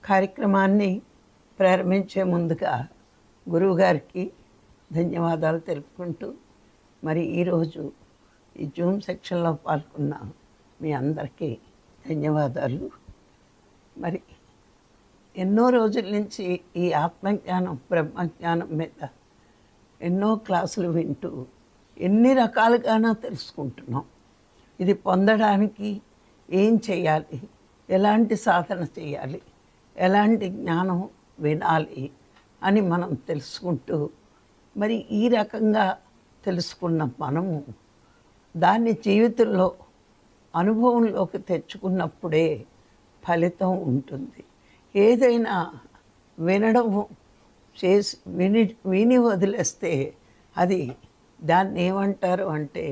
కార్యక్రమాన్ని ప్రారంభించే ముందుగా గురువుగారికి ధన్యవాదాలు తెలుపుకుంటూ, మరి ఈరోజు ఈ జూమ్ సెక్షన్లో పాల్గొన్న మీ అందరికీ ధన్యవాదాలు. మరి ఎన్నో రోజుల నుంచి ఈ ఆత్మజ్ఞానం బ్రహ్మజ్ఞానం మీద ఎన్నో క్లాసులు వింటూ ఎన్ని రకాలుగానో తెలుసుకుంటున్నాం. ఇది పొందడానికి ఏం చేయాలి, ఎలాంటి సాధన చేయాలి, ఎలాంటి జ్ఞానం వినాలి అని మనం తెలుసుకుంటూ, మరి ఈ రకంగా తెలుసుకున్న మనము దాన్ని జీవితంలో అనుభవంలోకి తెచ్చుకున్నప్పుడే ఫలితం ఉంటుంది. ఏదైనా వినడం చేసి విని వదిలేస్తే అది దాన్ని ఏమంటారు అంటే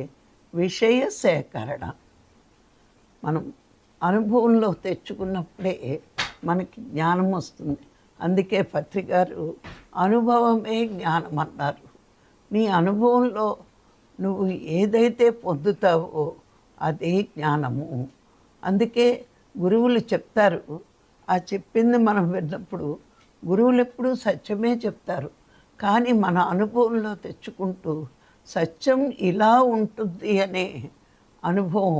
విషయ సేకరణ. మనం అనుభవంలో తెచ్చుకున్నప్పుడే మనకి జ్ఞానం వస్తుంది. అందుకే పత్రికారు అనుభవమే జ్ఞానం అన్నారు. నీ అనుభవంలో నువ్వు ఏదైతే పొందుతావో అదే జ్ఞానము. అందుకే గురువులు చెప్తారు, ఆ చెప్పింది మనం విన్నప్పుడు గురువులు ఎప్పుడూ సత్యమే చెప్తారు. కానీ మన అనుభవంలో తెచ్చుకుంటూ సత్యం ఇలా ఉంటుంది అనే అనుభవం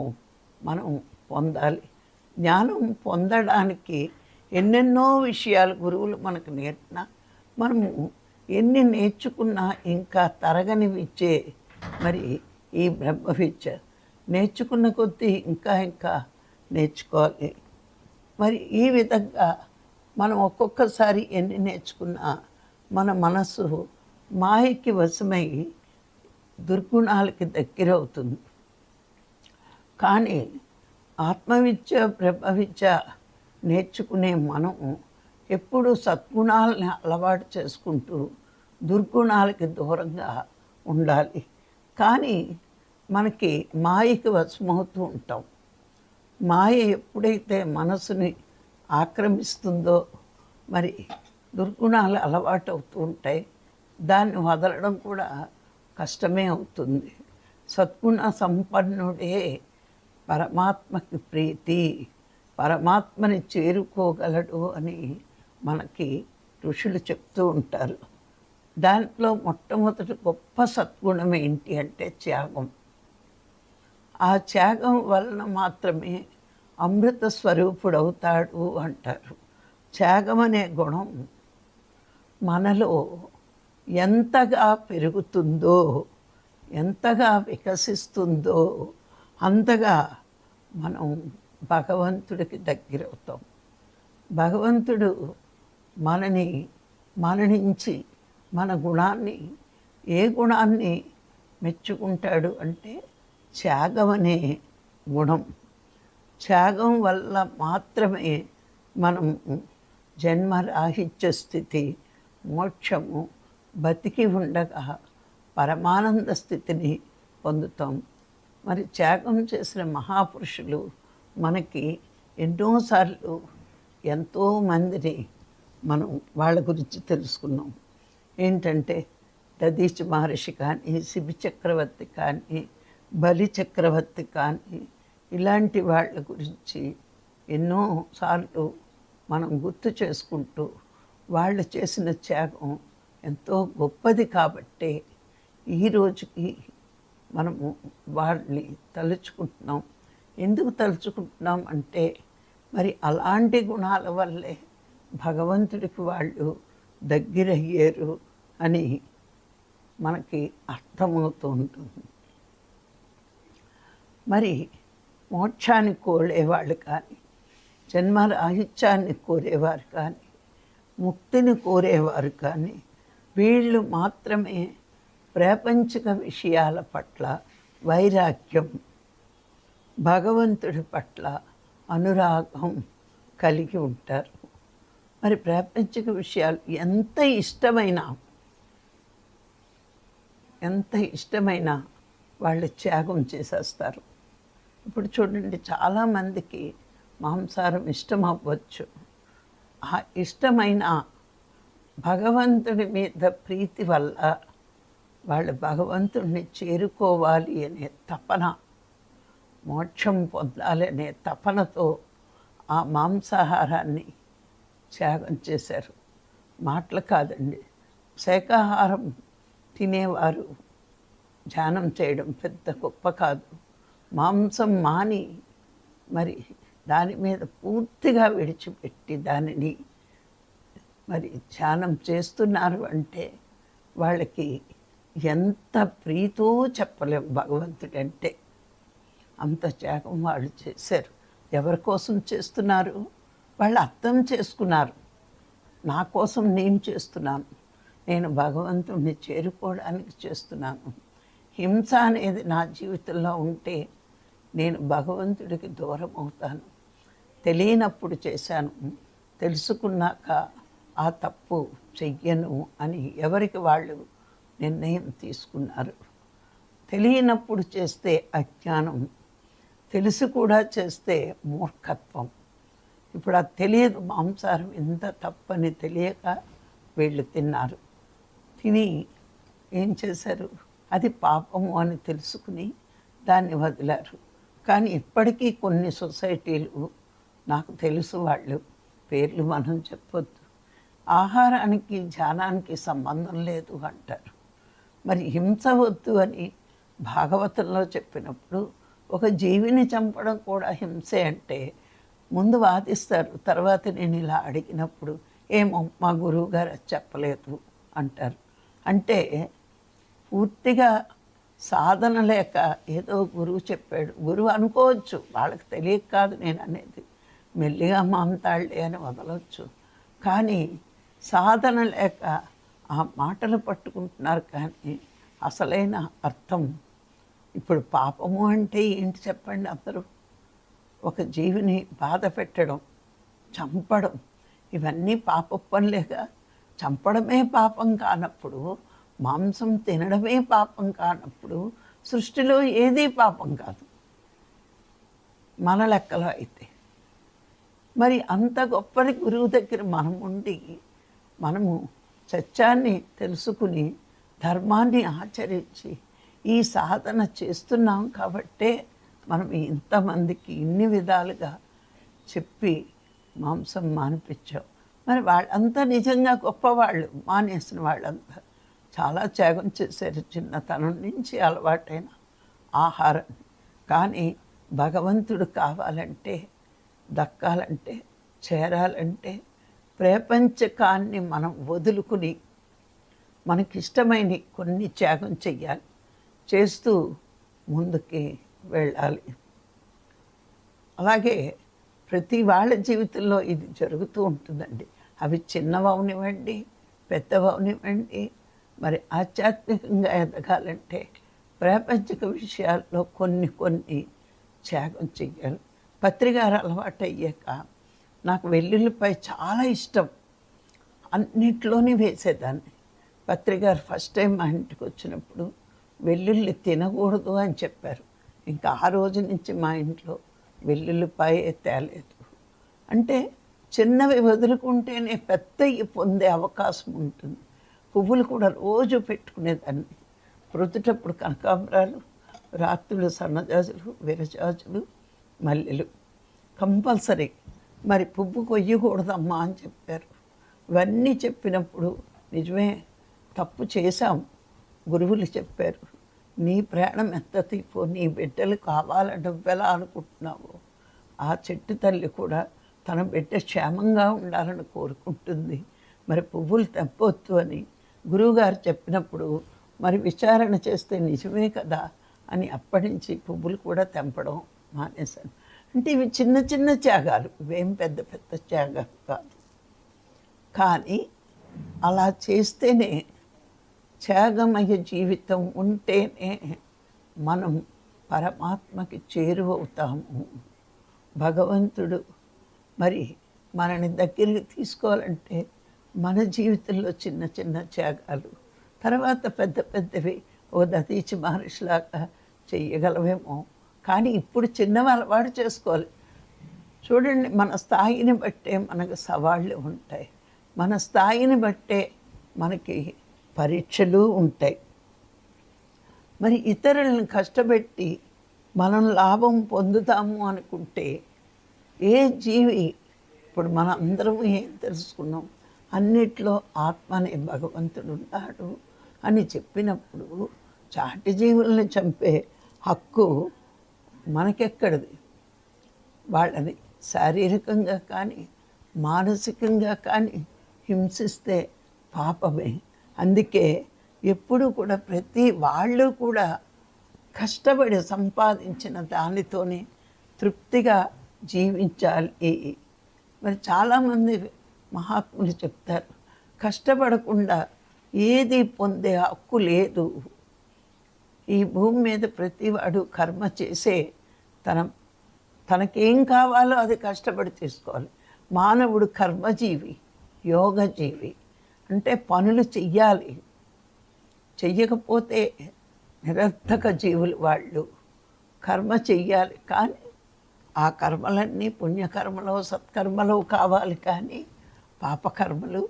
మనం పొందాలి. జ్ఞానం పొందడానికి ఎన్నెన్నో విషయాలు గురువులు మనకు నేర్పినా, మనము ఎన్ని నేర్చుకున్నా ఇంకా తరగని విద్యే మరి ఈ బ్రహ్మ విద్య. నేర్చుకున్న కొద్దీ ఇంకా నేర్చుకోవాలి. మరి ఈ విధంగా మనం ఒక్కొక్కసారి ఎన్ని నేర్చుకున్నా మన మనసు మాయకి వశమై దుర్గుణాలకి దగ్గరవుతుంది. కానీ ఆత్మవిద్య బ్రహ్మ విద్య నేర్చుకునే మనం ఎప్పుడూ సద్గుణాలని అలవాటు చేసుకుంటూ దుర్గుణాలకి దూరంగా ఉండాలి. కానీ మనకి మాయకి వశమవుతూ ఉంటాం. మాయ ఎప్పుడైతే మనసుని ఆక్రమిస్తుందో మరి దుర్గుణాలు అలవాటు అవుతూ ఉంటాయి. దాన్ని వదలడం కూడా కష్టమే అవుతుంది. సద్గుణ సంపన్నుడే పరమాత్మకి ప్రీతి, పరమాత్మని చేరుకోగలడు అని మనకి ఋషులు చెప్తూ ఉంటారు. దాంట్లో మొట్టమొదటి గొప్ప సద్గుణం ఏంటి అంటే త్యాగం. ఆ త్యాగం వలన మాత్రమే అమృత స్వరూపుడవుతాడు అంటారు. త్యాగం అనే గుణం మనలో ఎంతగా పెరుగుతుందో, ఎంతగా వికసిస్తుందో అంతగా మనం భగవంతుడికి దగ్గరవుతాం. భగవంతుడు మన నుంచి మన గుణాన్ని, ఏ గుణాన్ని మెచ్చుకుంటాడు అంటే త్యాగం అనే గుణం. త్యాగం వల్ల మాత్రమే మనం జన్మరాహిత్య స్థితి, మోక్షము, బతికి ఉండగా పరమానంద స్థితిని పొందుతాం. మరి త్యాగం చేసిన మహాపురుషులు మనకి ఎన్నోసార్లు ఎంతోమందిని మనం వాళ్ళ గురించి తెలుసుకున్నాం. ఏంటంటే దదీచి మహర్షి కానీ, శిబి చక్రవర్తి కానీ, బలి చక్రవర్తి కానీ, ఇలాంటి వాళ్ళ గురించి ఎన్నోసార్లు మనం గుర్తు చేసుకుంటూ వాళ్ళు చేసిన త్యాగం ఎంతో గొప్పది. కాబట్టే ఈరోజుకి మనము వాళ్ళని తలుచుకుంటున్నాం. ఎందుకు తలుచుకుంటున్నాం అంటే మరి అలాంటి గుణాల వల్లే భగవంతుడికి వాళ్ళు దగ్గరయ్యారు అని మనకి అర్థమవుతూ ఉంటుంది. మరి మోక్షాన్ని కోరేవాళ్ళు కానీ, జన్మరాహిత్యాన్ని కోరేవారు కానీ, ముక్తిని కోరేవారు కానీ వీళ్ళు మాత్రమే ప్రాపంచిక విషయాల పట్ల వైరాగ్యం, భగవంతుడి పట్ల అనురాగం కలిగి ఉంటారు. మరి ప్రాపంచిక విషయాలు ఎంత ఇష్టమైనా వాళ్ళు త్యాగం చేసేస్తారు. ఇప్పుడు చూడండి, చాలామందికి మాంసాహారం ఇష్టం అవ్వచ్చు. ఆ ఇష్టమైన భగవంతుడి మీద ప్రీతి వల్ల వాళ్ళు భగవంతుడిని చేరుకోవాలి అనే తపన, మోక్షం పొందాలనే తపనతో ఆ మాంసాహారాన్ని త్యాగం చేశారు. మాటలు కాదండి, శాకాహారం తినేవారు ధ్యానం చేయడం పెద్ద గొప్ప కాదు. మాంసం మాని మరి దాని మీద పూర్తిగా విడిచిపెట్టి దానిని మరి ధ్యానం చేస్తున్నారు అంటే వాళ్ళకి ఎంత ప్రీతో చెప్పలేము భగవంతుడంటే. అంత త్యాగం వాళ్ళు చేశారు. ఎవరి కోసం చేస్తున్నారు? వాళ్ళు అర్థం చేసుకున్నారు, నా కోసం నేను చేస్తున్నాను, నేను భగవంతుడిని చేరుకోవడానికి చేస్తున్నాను. హింస అనేది నా జీవితంలో ఉంటే నేను భగవంతుడికి దూరం అవుతాను. తెలియనప్పుడు చేశాను, తెలుసుకున్నాక ఆ తప్పు చెయ్యను అని ఎవరికి వాళ్ళు నిర్ణయం తీసుకున్నారు. తెలియనప్పుడు చేస్తే అజ్ఞానం, తెలిసి కూడా చేస్తే మూర్ఖత్వం. ఇప్పుడు అది తెలియదు, మాంసాహారం ఎంత తప్పని తెలియక వీళ్ళు తిన్నారు. తిని ఏం చేశారు? అది పాపము అని తెలుసుకుని దాన్ని వదిలారు. కానీ ఇప్పటికీ కొన్ని సొసైటీలు, నాకు తెలుసు, వాళ్ళు పేర్లు మనం చెప్పొద్దు, ఆహారానికి ధ్యానానికి సంబంధం లేదు అంటారు. మరి హింస వద్దు అని భాగవతంలో చెప్పినప్పుడు ఒక జీవిని చంపడం కూడా హింసే అంటే ముందు వాదిస్తారు, తర్వాత నేను ఇలా అడిగినప్పుడు ఏమో మా గురువు గారు అది చెప్పలేదు అంటారు. అంటే పూర్తిగా సాధన లేక ఏదో గురువు చెప్పాడు, గురువు అనుకోవచ్చు, వాళ్ళకి తెలియక కాదు నేను అనేది, మెల్లిగా మాంతాళ్ళే అని వదలవచ్చు. కానీ సాధన లేక ఆ మాటలు పట్టుకుంటున్నారు. కానీ అసలైన అర్థం, ఇప్పుడు పాపము అంటే ఏంటి చెప్పండి అందరూ? ఒక జీవిని బాధ పెట్టడం, చంపడం, ఇవన్నీ పాప పనులేగా. చంపడమే పాపం కానప్పుడు, మాంసం తినడమే పాపం కానప్పుడు సృష్టిలో ఏదీ పాపం కాదు మన లెక్కలో అయితే. మరి అంత గొప్పది గురువు దగ్గర మనం ఉండి మనము సత్యాన్ని తెలుసుకుని ధర్మాన్ని ఆచరించి ఈ సాధన చేస్తున్నాం కాబట్టే మనం ఇంతమందికి ఇన్ని విధాలుగా చెప్పి మాంసం మానిపించాం. మరి వాళ్ళంతా నిజంగా గొప్పవాళ్ళు, మానేసిన వాళ్ళంతా చాలా త్యాగం చేశారు చిన్నతనం నుంచి అలవాటైన ఆహారం. కానీ భగవంతుడు కావాలంటే, దక్కాలంటే, చేరాలంటే ప్రపంచకాన్ని మనం వదులుకుని మనకిష్టమైన కొన్ని త్యాగం చెయ్యాలి, చేస్తూ ముందుకి వెళ్ళాలి. అలాగే ప్రతి వాళ్ళ జీవితంలో ఇది జరుగుతూ ఉంటుందండి. అవి చిన్నవనివ్వండి, పెద్దవనివ్వండి. మరి ఆధ్యాత్మికంగా ఎదగాలంటే ప్రాపంచిక విషయాల్లో కొన్ని త్యాగం చెయ్యాలి. పత్రికారు అలవాటు అయ్యాక నాకు వెల్లుల్లిపై చాలా ఇష్టం, అన్నిట్లోనే వేసేదాన్ని. పత్రికారు ఫస్ట్ టైం మా ఇంటికి వచ్చినప్పుడు వెల్లుల్లి తినకూడదు అని చెప్పారు. ఇంకా ఆ రోజు నుంచి మా ఇంట్లో వెల్లుల్లిపాయే తేలేదు. అంటే చిన్నవి వదులుకుంటేనే పెద్దవి పొందే అవకాశం ఉంటుంది. పువ్వులు కూడా రోజు పెట్టుకునేదాన్ని. ప్రొద్దుటప్పుడు కనకాంబరాలు, రాత్రులు సన్నజాజులు, విరజాజులు, మల్లెలు కంపల్సరీ. మరి పువ్వు కొయ్యకూడదమ్మా అని చెప్పారు. ఇవన్నీ చెప్పినప్పుడు నిజమే తప్పు చేశాం. గురువులు చెప్పారు, నీ ప్రాణం ఎంత తీపో, నీ బిడ్డలు కావాలని నువ్వెలా అనుకుంటున్నావు, ఆ చెట్టు తల్లి కూడా తన బిడ్డ క్షేమంగా ఉండాలని కోరుకుంటుంది. మరి పువ్వులు తెంపొద్దు అని గురువుగారు చెప్పినప్పుడు మరి విచారణ చేస్తే నిజమే కదా అని అప్పటి నుంచి పువ్వులు కూడా తెంపడం మానేశాను. అంటే ఇవి చిన్న చిన్న త్యాగాలు, ఇవేం పెద్ద పెద్ద త్యాగాలు కాదు. కానీ అలా చేస్తేనే, త్యాగమయ జీవితం ఉంటేనే మనం పరమాత్మకి చేరువవుతాము. భగవంతుడు మరి మనని దగ్గరికి తీసుకోవాలంటే మన జీవితంలో చిన్న చిన్న త్యాగాలు, తర్వాత పెద్ద పెద్దవి ఓ దతీచి మహర్షిలాగా చెయ్యగలమేమో. కానీ ఇప్పుడు చిన్నవి అలవాటు చేసుకోవాలి. చూడండి, మన స్థాయిని బట్టే మనకు సవాళ్ళు ఉంటాయి, మన స్థాయిని బట్టే మనకి పరీక్షలు ఉంటాయి. మరి ఇతరులను కష్టపెట్టి మనం లాభం పొందుతాము అనుకుంటే ఏ జీవి ఇప్పుడు మనం అందరం ఏం తెలుసుకున్నాం? అన్నిట్లో ఆత్మ అనే భగవంతుడు ఉన్నాడు అని చెప్పినప్పుడు చాటి జీవుల్ని చంపే హక్కు మనకెక్కడిది? వాళ్ళని శారీరకంగా కానీ మానసికంగా కానీ హింసిస్తే పాపమే. అందుకే ఎప్పుడు కూడా ప్రతి వాళ్ళు కూడా కష్టపడి సంపాదించిన దానితోనే తృప్తిగా జీవించాలి. మరి చాలామంది మహాత్ములు చెప్తారు, కష్టపడకుండా ఏది పొందే హక్కు లేదు. ఈ భూమి మీద ప్రతివాడు కర్మ చేసే తనకేం కావాలో అది కష్టపడి తీసుకోవాలి. మానవుడు కర్మజీవి, యోగజీవి. అంటే పనులు చెయ్యాలి, చెయ్యకపోతే నిరర్థక జీవులు వాళ్ళు. కర్మ చెయ్యాలి, కానీ ఆ కర్మలన్నీ పుణ్యకర్మలు సత్కర్మలు కావాలి, కానీ పాపకర్మలు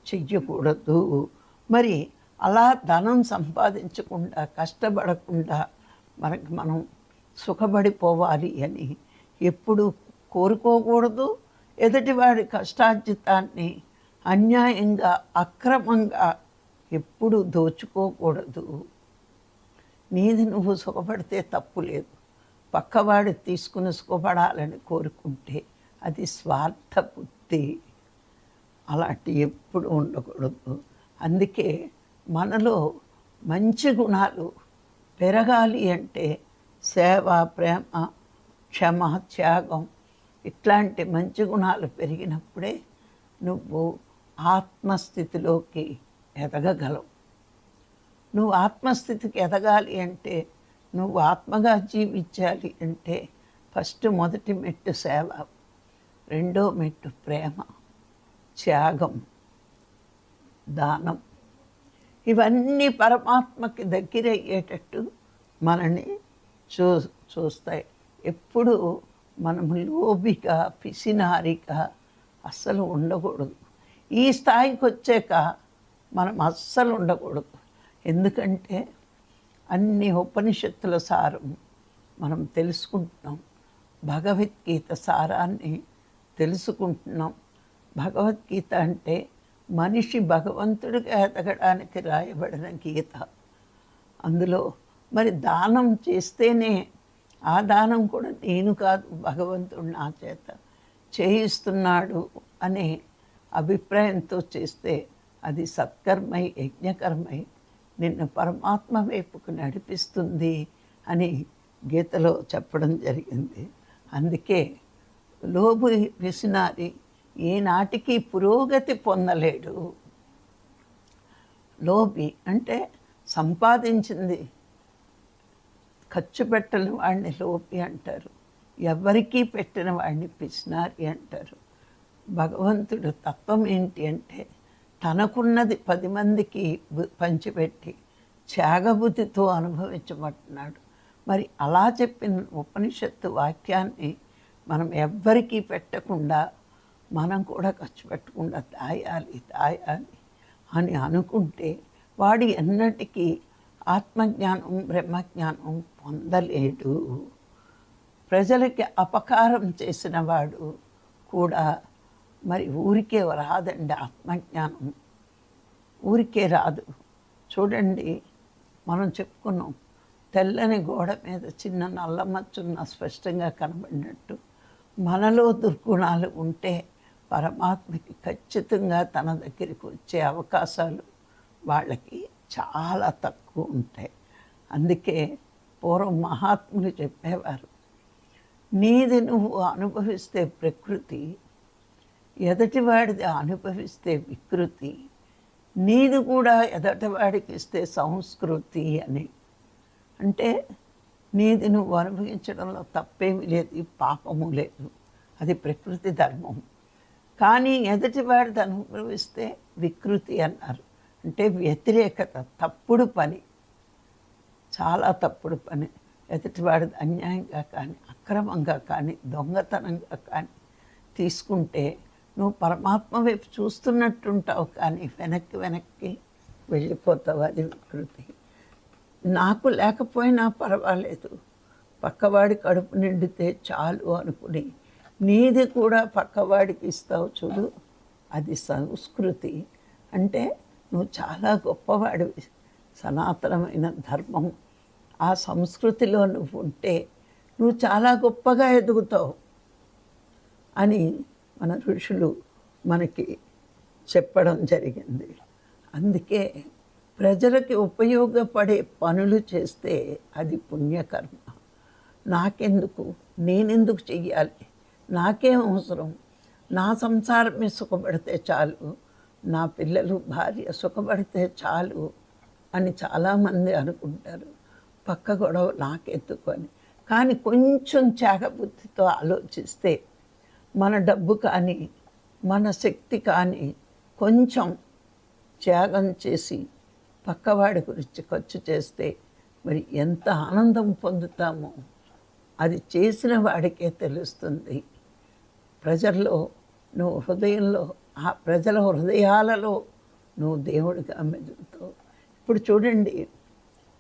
చెయ్యకూడదు. మరి అలా ధనం సంపాదించకుండా కష్టపడకుండా మనం సుఖపడిపోవాలి అని ఎప్పుడు కోరుకోకూడదు. ఎదుటివాడి కష్టార్జితాన్ని అన్యాయంగా అక్రమంగా ఎప్పుడు దోచుకోకూడదు. నీది నువ్వు సుఖపడితే తప్పు లేదు. పక్కవాడు తీసుకుని సుఖపడాలని కోరుకుంటే అది స్వార్థ బుద్ధి. అలాంటి ఎప్పుడు ఉండకూడదు. అందుకే మనలో మంచి గుణాలు పెరగాలి అంటే సేవ, ప్రేమ, క్షమ, త్యాగం ఇట్లాంటి మంచి గుణాలు పెరిగినప్పుడే నువ్వు ఆత్మస్థితిలోకి ఎదగగలవు. నువ్వు ఆత్మస్థితికి ఎదగాలి అంటే, నువ్వు ఆత్మగా జీవించాలి అంటే మొదటి మెట్టు సేవ, రెండో మెట్టు ప్రేమ, త్యాగం, దానం. ఇవన్నీ పరమాత్మకి దగ్గర అయ్యేటట్టు మనని చూస్తాయి. ఎప్పుడు మనము లోబిగా పిసినారిగా అస్సలు ఉండకూడదు. ఈ స్థాయికి వచ్చాక మనం అస్సలు ఉండకూడదు. ఎందుకంటే అన్ని ఉపనిషత్తుల సారం మనం తెలుసుకుంటున్నాం, భగవద్గీత సారాన్ని తెలుసుకుంటున్నాం. భగవద్గీత అంటే మనిషి భగవంతుడిగా ఎదగడానికి రాయబడిన గీత. అందులో మరి దానం చేస్తేనే, ఆ దానం కూడా నేను కాదు, భగవంతుడు నా చేత చేయిస్తున్నాడు అనే అభిప్రాయంతో చేస్తే అది సత్కర్మై, యజ్ఞకర్మై నిన్ను పరమాత్మ వైపుకు నడిపిస్తుంది అని గీతలో చెప్పడం జరిగింది. అందుకే లోబు పిసినారి ఏనాటికి పురోగతి పొందలేడు. లోబి అంటే సంపాదించింది ఖర్చు పెట్టని వాడిని లోబి అంటారు. ఎవరికీ పెట్టిన వాడిని పిసినారి అంటారు. భగవంతుడు తత్వం ఏంటి అంటే, తనకున్నది 10 మందికి పంచిపెట్టి త్యాగబుద్ధితో అనుభవించమంటున్నాడు. మరి అలా చెప్పిన ఉపనిషత్తు వాక్యాన్ని మనం ఎవ్వరికీ పెట్టకుండా, మనం కూడా ఖర్చు పెట్టకుండా దాయాలి అని అనుకుంటే వాడు ఎన్నటికీ ఆత్మజ్ఞానం, బ్రహ్మజ్ఞానం పొందలేడు. ప్రజలకి అపకారం చేసిన వాడు కూడా మరి ఊరికే రాదండి. ఆత్మజ్ఞానం ఊరికే రాదు. చూడండి, మనం చెప్పుకున్నాం, తెల్లని గోడ మీద చిన్న నల్ల మచ్చున్న స్పష్టంగా కనబడినట్టు మనలో దుర్గుణాలు ఉంటే పరమాత్మకి ఖచ్చితంగా తన దగ్గరికి వచ్చే అవకాశాలు వాళ్ళకి చాలా తక్కువ ఉంటాయి. అందుకే పూర్వం మహాత్ములు చెప్పేవారు, నీది నువ్వు అనుభవిస్తే ప్రకృతి, ఎదటివాడిది అనుభవిస్తే వికృతి, నీది కూడా ఎదటివాడికి ఇస్తే సంస్కృతి అని. అంటే నీది నువ్వు అనుభవించడంలో తప్పేమీ లేదు, పాపము లేదు, అది ప్రకృతి ధర్మం. కానీ ఎదటివాడిది అనుభవిస్తే వికృతి అన్నారు. అంటే వ్యతిరేకత, తప్పుడు పని, చాలా తప్పుడు పని. ఎదుటివాడిది అన్యాయంగా కానీ, అక్రమంగా కానీ, దొంగతనంగా కానీ తీసుకుంటే నువ్వు పరమాత్మ వైపు చూస్తున్నట్టుంటావు, కానీ వెనక్కి వెళ్ళిపోతావు. అది వికృతి. నాకు లేకపోయినా పర్వాలేదు, పక్కవాడి కడుపు నిండితే చాలు అనుకుని నీది కూడా పక్కవాడికి ఇస్తావు చూడు, అది సంస్కృతి. అంటే నువ్వు చాలా గొప్పవాడివి. సనాతనమైన ధర్మం, ఆ సంస్కృతిలో నువ్వు ఉంటే నువ్వు చాలా గొప్పగా ఎదుగుతావు అని మన ఋషులు మనకి చెప్పడం జరిగింది. అందుకే ప్రజలకి ఉపయోగపడే పనులు చేస్తే అది పుణ్యకర్మ. నాకెందుకు, నేనెందుకు చెయ్యాలి, నాకేం అవసరం, నా సంసారమే సుఖపడితే చాలు, నా పిల్లలు భార్య సుఖపడితే చాలు అని చాలామంది అనుకుంటారు. పక్క గొడవ నాకెందుకు అని. కానీ కొంచెం త్యాగబుద్ధితో ఆలోచిస్తే మన డబ్బు కానీ మన శక్తి కానీ కొంచెం త్యాగం చేసి పక్కవాడి గురించి ఖర్చు చేస్తే మరి ఎంత ఆనందం పొందుతామో అది చేసిన వాడికే తెలుస్తుంది. ప్రజల్లో నువ్వు హృదయంలో, ఆ ప్రజల హృదయాలలో నువ్వు దేవుడిగా మెదులుతావు. ఇప్పుడు చూడండి,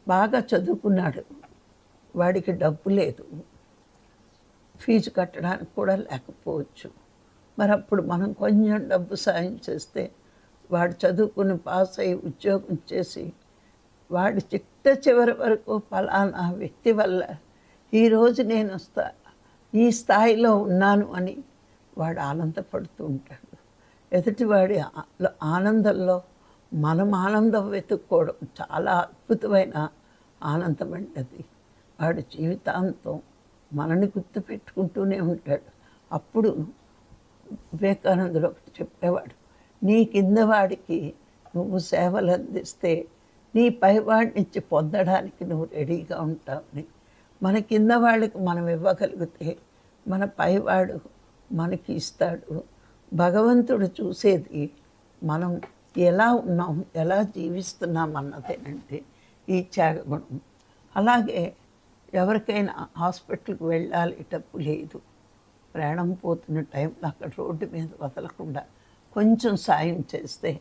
బాగా చదువుకున్నాడు, వాడికి డబ్బు లేదు, ఫీజు కట్టడానికి కూడా లేకపోవచ్చు. మరి అప్పుడు మనం కొంచెం డబ్బు సాయం చేస్తే వాడు చదువుకుని పాస్ అయ్యి ఉద్యోగం చేసి వాడి చిట్ట చివరి వరకు ఫలానా వ్యక్తి వల్ల ఈరోజు నేను ఈ స్థాయిలో ఉన్నాను అని వాడు ఆనందపడుతూ ఉంటాడు. ఎదుటివాడి ఆనందంలో మనం ఆనందం వెతుక్కోవడం చాలా అద్భుతమైన ఆనందం అండి అది. వాడు జీవితాంతం మనని గుర్తుపెట్టుకుంటూనే ఉంటాడు. అప్పుడు వివేకానందుడు ఒకటి చెప్పేవాడు, నీ కింద వాడికి నువ్వు సేవలు అందిస్తే నీ పైవాడి నుంచి పొందడానికి నువ్వు రెడీగా ఉంటావని. మన కింద వాళ్ళకి మనం ఇవ్వగలిగితే మన పైవాడు మనకి ఇస్తాడు. భగవంతుడు చూసేది మనం ఎలా ఉన్నాం, ఎలా జీవిస్తున్నాం అన్నదేనంటే ఈ త్యాగగుణం. అలాగే ఎవరికైనా హాస్పిటల్కి వెళ్ళాలి, డబ్బు లేదు, ప్రాణం పోతున్న టైంలో అక్కడ రోడ్డు మీద వదలకుండా కొంచెం సాయం చేస్తే,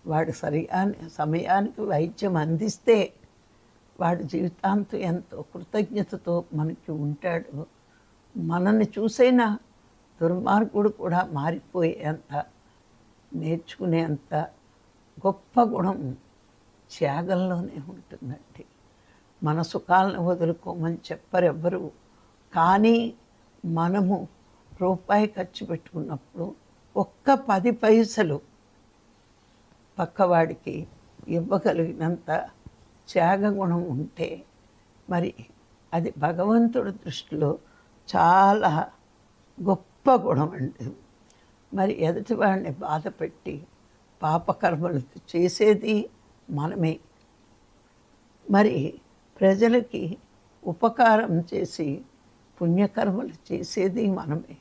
వాడు సమయానికి వైద్యం అందిస్తే వాడి జీవితాంతం ఎంతో కృతజ్ఞతతో మనకి ఉంటాడు. మనల్ని చూసైనా దుర్మార్గుడు కూడా మారిపోయేంత, నేర్చుకునేంత గొప్ప గుణం త్యాగంలోనే ఉంటుందండి. మన సుఖాలను వదులుకోమని చెప్పరెవ్వరు. కానీ మనము రూపాయి ఖర్చు పెట్టుకున్నప్పుడు ఒక్క 10 పైసలు పక్కవాడికి ఇవ్వగలిగినంత త్యాగగుణం ఉంటే మరి అది భగవంతుడి దృష్టిలో చాలా గొప్ప గుణం అండి. మరి ఎదుటివాడిని బాధపెట్టి పాపకర్మలు చేసేది మనమే, మరి ప్రజలకి ఉపకారం చేసి పుణ్యకర్మలు చేసేది మనమే.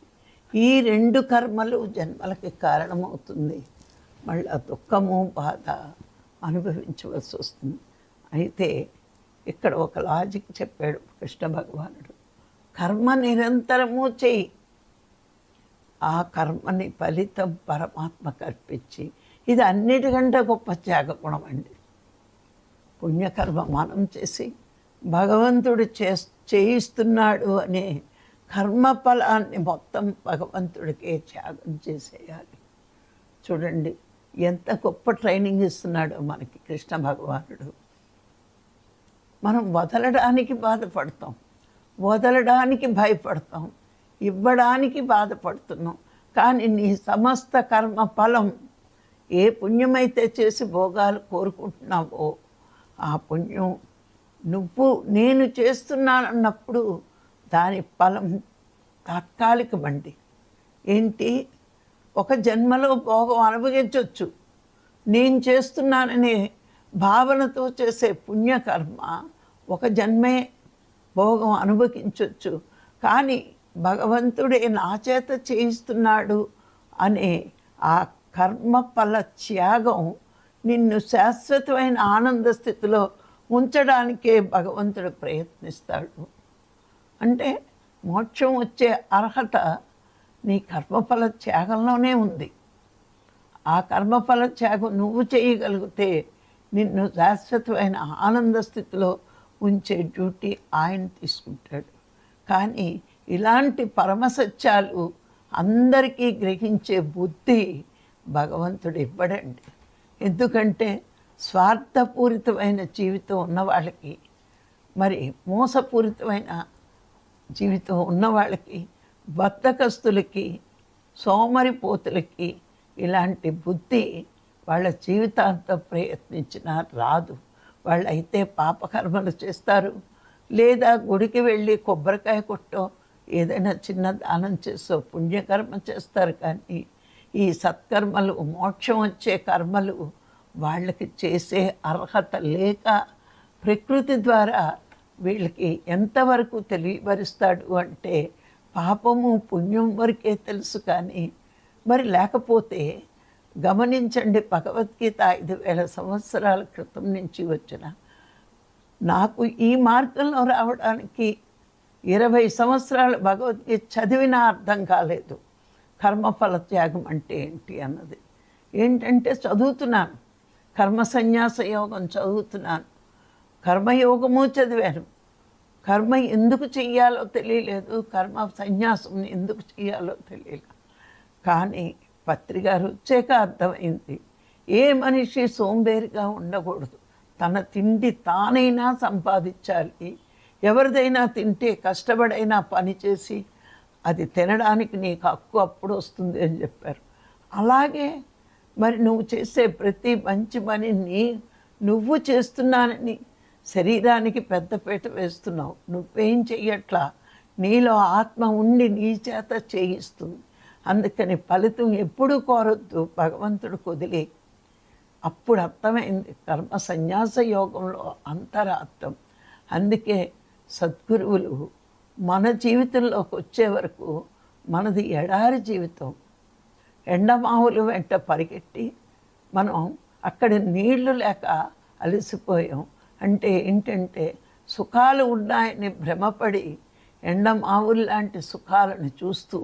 ఈ 2 కర్మలు జన్మలకి కారణమవుతుంది. మళ్ళీ దుఃఖము బాధ అనుభవించవలసి వస్తుంది. అయితే ఇక్కడ ఒక లాజిక్ చెప్పాడు కృష్ణ భగవానుడు, కర్మ నిరంతరము చేయి, ఆ కర్మని ఫలితం పరమాత్మకు అర్పించి. ఇది అన్నిటికంటే గొప్ప త్యాగగుణం అండి. పుణ్యకర్మ మనం చేసి భగవంతుడు చేయిస్తున్నాడు అనే కర్మఫలాన్ని మొత్తం భగవంతుడికే త్యాగం చేసేయాలి. చూడండి ఎంత గొప్ప ట్రైనింగ్ ఇస్తున్నాడో మనకి కృష్ణ భగవానుడు. మనం వదలడానికి బాధపడతాం, వదలడానికి భయపడతాం, ఇవ్వడానికి బాధపడుతున్నాం. కానీ నీ సమస్త కర్మ ఫలం ఏ పుణ్యమైతే చేసి భోగాలు కోరుకుంటున్నావో ఆ పుణ్యం నేను చేస్తున్నానన్నప్పుడు దాని ఫలం తాత్కాలికమండి. ఏంటి, ఒక జన్మలో భోగం అనుభవించవచ్చు. నేను చేస్తున్నాననే భావనతో చేసే పుణ్యకర్మ ఒక జన్మే భోగం అనుభవించవచ్చు. కానీ భగవంతుడే నా చేత చేయిస్తున్నాడు అనే ఆ కర్మఫల త్యాగం నిన్ను శాశ్వతమైన ఆనంద స్థితిలో ఉంచడానికే భగవంతుడు ప్రయత్నిస్తాడు. అంటే మోక్షం వచ్చే అర్హత నీ కర్మఫల త్యాగంలోనే ఉంది. ఆ కర్మఫల త్యాగం నువ్వు చేయగలిగితే నిన్ను శాశ్వతమైన ఆనంద స్థితిలో ఉంచే డ్యూటీ ఆయన తీసుకుంటాడు. కానీ ఇలాంటి పరమసత్యాలు అందరికీ గ్రహించే బుద్ధి భగవంతుడు ఇవ్వడండి. ఎందుకంటే స్వార్థపూరితమైన జీవితం ఉన్న వాళ్ళకి, మరి మోసపూరితమైన జీవితం ఉన్న వాళ్ళకి, బద్ధకస్తులకి, సోమరిపోతులకి ఇలాంటి బుద్ధి వాళ్ళ జీవితాంతం ప్రయత్నించినా రాదు. వాళ్ళైతే పాపకర్మలు చేస్తారు, లేదా గుడికి వెళ్ళి కొబ్బరికాయ కొట్టో ఏదైనా చిన్న దానం చేసో పుణ్యకర్మ చేస్తారు. కానీ ఈ సత్కర్మలు, మోక్షం వచ్చే కర్మలు వాళ్ళకి చేసే అర్హత లేక ప్రకృతి ద్వారా వీళ్ళకి ఎంతవరకు తెలియపరుస్తాడు అంటే పాపము పుణ్యం వరకే తెలుసు. కానీ మరి లేకపోతే గమనించండి, భగవద్గీత 5000 సంవత్సరాల క్రితం నుంచి వచ్చిన నాకు ఈ మార్గంలో రావడానికి 20 సంవత్సరాలు భగవద్గీత చదివినా అర్థం కాలేదు కర్మఫల త్యాగం అంటే ఏంటి అన్నది. ఏంటంటే చదువుతున్నాను, కర్మ సన్యాస యోగం చదువుతున్నాను, కర్మయోగము చదివాను. కర్మ ఎందుకు చెయ్యాలో తెలియలేదు, కర్మ సన్యాసం ఎందుకు చెయ్యాలో తెలియలేదు. కానీ పత్రికారు వచ్చాక అర్థమైంది, ఏ మనిషి సోంబేరిగా ఉండకూడదు, తన తిండి తానైనా సంపాదించాలి. ఎవరిదైనా తింటే కష్టపడైనా పని చేసి అది తినడానికి నీకు హక్కు అప్పుడు వస్తుంది అని చెప్పారు. అలాగే మరి నువ్వు చేసే ప్రతి మంచి పనిని నువ్వు చేస్తున్నానని శరీరానికి పెద్దపీట వేస్తున్నావు. నువ్వేం చెయ్యట్లా, నీలో ఆత్మ ఉండి నీ చేత చేయిస్తుంది. అందుకని ఫలితం ఎప్పుడూ కోరొద్దు, భగవంతుడు వదిలే. అప్పుడు అర్థమైంది కర్మ సన్యాస యోగంలో అంతరార్థం. అందుకే సద్గురువులు మన జీవితంలోకి వచ్చే వరకు మనది ఎడారి జీవితం. ఎండమావులు వెంట పరిగెట్టి మనం అక్కడ నీళ్లు లేక అలసిపోయాం. అంటే ఏంటంటే సుఖాలు ఉన్నాయని భ్రమపడి ఎండమావులు లాంటి సుఖాలను చూస్తూ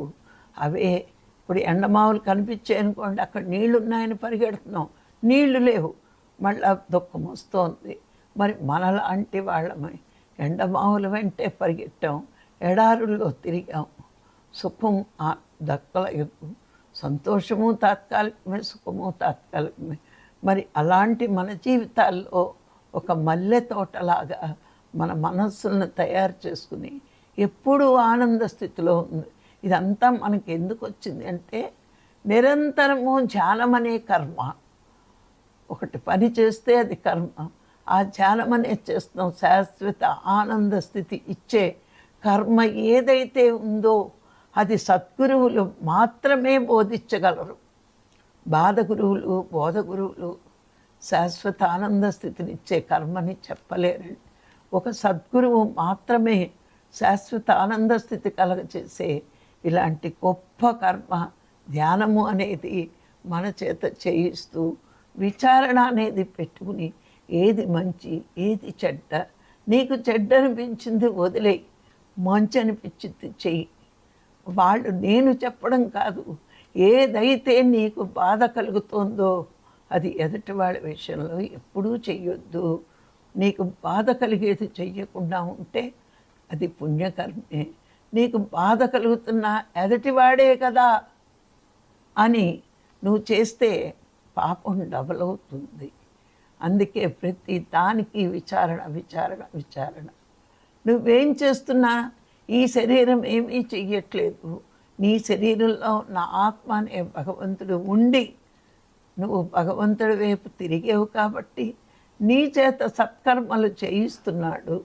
అవే ఇప్పుడు ఎండమావులు కనిపించాయనుకోండి, అక్కడ నీళ్లు ఉన్నాయని పరిగెడుతున్నాం, నీళ్లు లేవు, మళ్ళీ దుఃఖం వస్తోంది. మరి మనలాంటి వాళ్ళమై ఎండమావుల వెంటే పరిగెట్టాం, ఎడారుల్లో తిరిగాం. సుఖం దక్కలేదు, సంతోషము తాత్కాలికమే, సుఖము తాత్కాలికమే. మరి అలాంటి మన జీవితాల్లో ఒక మల్లె తోటలాగా మన మనస్సులను తయారు చేసుకుని ఎప్పుడూ ఆనంద స్థితిలో ఉంది. ఇదంతా మనకి ఎందుకు వచ్చింది అంటే నిరంతరము ధ్యానం అనే కర్మ. ఒకటి పని చేస్తే అది కర్మ, ఆ ధ్యానం అనేది చేస్తున్నాం. శాశ్వత ఆనంద స్థితి ఇచ్చే కర్మ ఏదైతే ఉందో అది సద్గురువులు మాత్రమే బోధించగలరు. బాధ గురువులు, బోధ గురువులు శాశ్వత ఆనంద స్థితినిచ్చే కర్మని చెప్పలేరండి. ఒక సద్గురువు మాత్రమే శాశ్వత ఆనంద స్థితి కలగచేసే ఇలాంటి గొప్ప కర్మ ధ్యానము అనేది మన చేత చేయిస్తూ విచారణ అనేది పెట్టుకుని ఏది మంచి ఏది చెడ్డ, నీకు చెడ్డ అనిపించింది వదిలేయి, మంచి అనిపించింది చెయ్యి. వాళ్ళు నేను చెప్పడం కాదు, ఏదైతే నీకు బాధ కలుగుతుందో అది ఎదుటి వాళ్ళ విషయంలో ఎప్పుడూ చెయ్యొద్దు. నీకు బాధ కలిగేది చెయ్యకుండా ఉంటే అది పుణ్యకర్మే. నీకు బాధ కలుగుతున్నా ఎదుటివాడే కదా అని నువ్వు చేస్తే పాపం డబల్ అవుతుంది. అందుకే ప్రతి దానికి విచారణ విచారణ విచారణ. నువ్వేం చేస్తున్నా ఈ శరీరం ఏమీ చెయ్యట్లేదు, నీ శరీరంలో నా ఆత్మ అనే భగవంతుడు ఉండి నువ్వు భగవంతుడి వైపు తిరిగేవు కాబట్టి నీ చేత సత్కర్మలు చేయిస్తున్నాడు.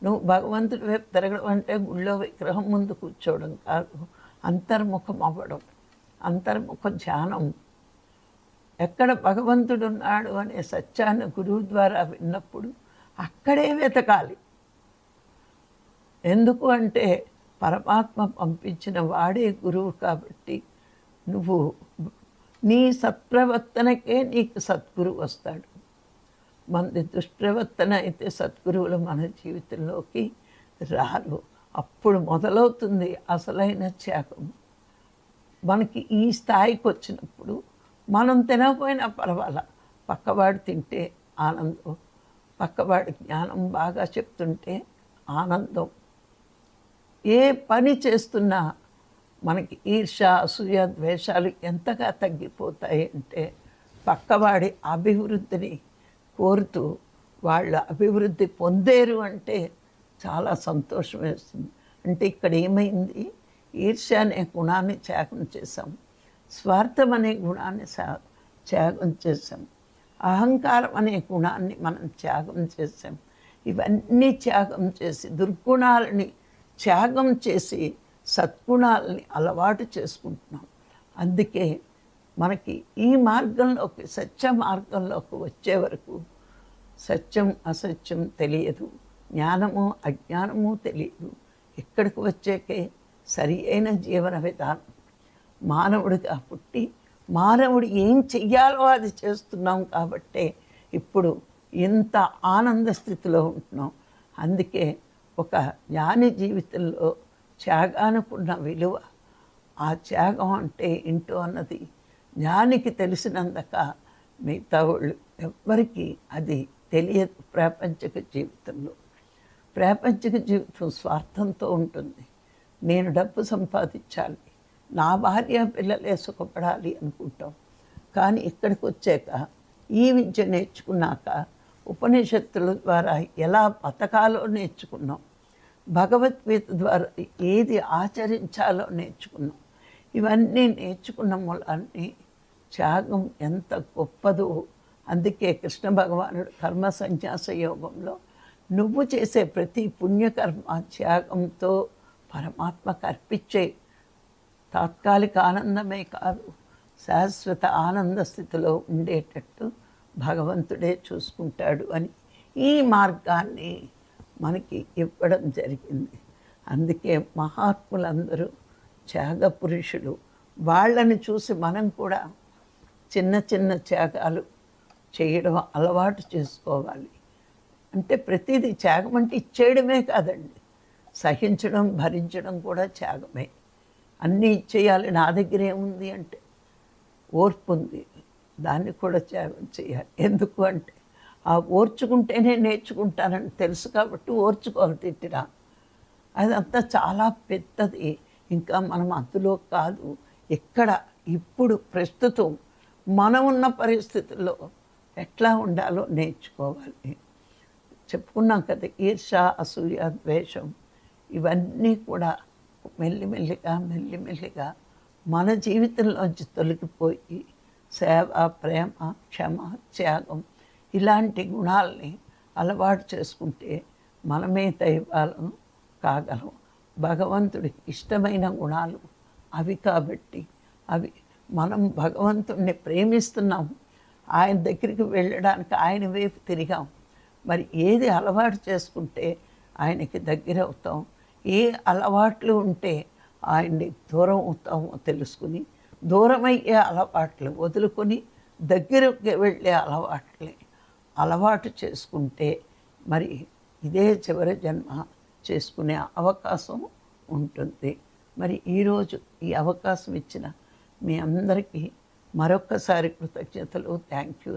నువ్వు భగవంతుడి వైపు తిరగడం అంటే గుళ్ళో విగ్రహం ముందు కూర్చోవడం కాదు, అంతర్ముఖం అవ్వడం, అంతర్ముఖ ధ్యానం. ఎక్కడ భగవంతుడు ఉన్నాడు అనే సత్యాన్ని గురువు ద్వారా విన్నప్పుడు అక్కడే వెతకాలి. ఎందుకు అంటే పరమాత్మ పంపించిన వాడే గురువు కాబట్టి నువ్వు నీ సత్ప్రవర్తనకే నీకు సద్గురువు వస్తాడు. మనది దుష్ప్రవర్తన అయితే సద్గురువులు మన జీవితంలోకి రారు. అప్పుడు మొదలవుతుంది అసలైన త్యాగం. మనకి ఈ స్థాయికి వచ్చినప్పుడు మనం తినకపోయినా పర్వాలా, పక్కవాడు తింటే ఆనందం, పక్కవాడి జ్ఞానం బాగా చెప్తుంటే ఆనందం. ఏ పని చేస్తున్నా మనకి ఈర్ష అసూయ ద్వేషాలు ఎంతగా తగ్గిపోతాయి అంటే పక్కవాడి అభివృద్ధిని కోరుతూ వాళ్ళ అభివృద్ధి పొందేరు అంటే చాలా సంతోషం వేస్తుంది. అంటే ఇక్కడ ఏమైంది, ఈర్ష్య అనే గుణాన్ని త్యాగం చేశాం, స్వార్థం అనే గుణాన్ని త్యాగం చేశాం, అహంకారం అనే గుణాన్ని మనం త్యాగం చేసాం. ఇవన్నీ త్యాగం చేసి దుర్గుణాలని త్యాగం చేసి సద్గుణాలని అలవాటు చేసుకుంటున్నాం. అందుకే మనకి ఈ మార్గంలోకి సత్య మార్గంలోకి వచ్చే వరకు సత్యం అసత్యం తెలియదు, జ్ఞానము అజ్ఞానము తెలియదు. ఇక్కడికి వచ్చాకే సరి అయిన జీవన విధానం మానవుడిగా పుట్టి మానవుడు ఏం చెయ్యాలో అది చేస్తున్నాం కాబట్టే ఇప్పుడు ఇంత ఆనంద స్థితిలో ఉంటున్నాం. అందుకే ఒక జ్ఞాని జీవితంలో త్యాగానుకున్న విలువ, ఆ త్యాగం అంటే ఏంటో అన్నది జ్ఞానికి తెలిసినందుక మిగతా వాళ్ళు ఎవ్వరికీ అది తెలియదు. ప్రాపంచిక జీవితంలో ప్రాపంచిక జీవితం స్వార్థంతో ఉంటుంది. నేను డబ్బు సంపాదించాలి, నా భార్య పిల్లలే సుఖపడాలి అనుకుంటాం. కానీ ఇక్కడికి వచ్చాక ఈ విద్య నేర్చుకున్నాక ఉపనిషత్తుల ద్వారా ఎలా బతకాలో నేర్చుకున్నాం, భగవద్గీత ద్వారా ఏది ఆచరించాలో నేర్చుకున్నాం. ఇవన్నీ నేర్చుకున్న మూలాన్ని త్యాగం ఎంత గొప్పదో. అందుకే కృష్ణ భగవానుడు కర్మ సన్యాస యోగంలో నువ్వు చేసే ప్రతి పుణ్యకర్మ త్యాగంతో పరమాత్మకు అర్పించే తాత్కాలిక ఆనందమే కాదు, శాశ్వత ఆనంద స్థితిలో ఉండేటట్టు భగవంతుడే చూసుకుంటాడు అని ఈ మార్గాన్ని మనకి ఇవ్వడం జరిగింది. అందుకే మహాత్ములందరూ త్యాగ పురుషులు. వాళ్ళని చూసి మనం కూడా చిన్న చిన్న త్యాగాలు చేయడం అలవాటు చేసుకోవాలి. అంటే ప్రతిదీ త్యాగం అంటే ఇచ్చేయడమే కాదండి, సహించడం భరించడం కూడా త్యాగమే. అన్నీ ఇచ్చేయాలి, నా దగ్గర ఏముంది అంటే ఓర్పు ఉంది, దాన్ని కూడా త్యాగం చేయాలి. ఎందుకు అంటే ఆ ఓర్చుకుంటేనే నేర్చుకుంటానని తెలుసు కాబట్టి ఓర్చుకోవాలి. తిట్టిరా అదంతా చాలా పెద్దది. ఇంకా మనం అందులో కాదు, ఇక్కడ ఇప్పుడు ప్రస్తుతం మనం ఉన్న పరిస్థితుల్లో ఎట్లా ఉండాలో నేర్చుకోవాలి. చెప్పుకున్నాం కదా, ఈర్ష అసూయ ద్వేషం ఇవన్నీ కూడా మెల్లిమెల్లిగా మన జీవితంలోంచి తొలగిపోయి సేవ, ప్రేమ, క్షమ, త్యాగం ఇలాంటి గుణాలని అలవాటు చేసుకుంటే మనమే దైవాలను కాగలం. భగవంతుడికి ఇష్టమైన గుణాలు అవి కాబట్టి అవి మనం భగవంతుడిని ప్రేమిస్తున్నాం, ఆయన దగ్గరికి వెళ్ళడానికి ఆయన వైపు తిరిగాం. మరి ఏది అలవాటు చేసుకుంటే ఆయనకి దగ్గర అవుతాం, ఏ అలవాట్లు ఉంటే ఆయన్ని దూరం అవుతామో తెలుసుకుని దూరమయ్యే అలవాట్లు వదులుకొని దగ్గరకు వెళ్ళే అలవాటు చేసుకుంటే మరి ఇదే చివరి జన్మ చేసుకునే అవకాశం ఉంటుంది. మరి ఈరోజు ఈ అవకాశం ఇచ్చిన మీ అందరికీ మరొక్కసారి కృతజ్ఞతలు. Thank you.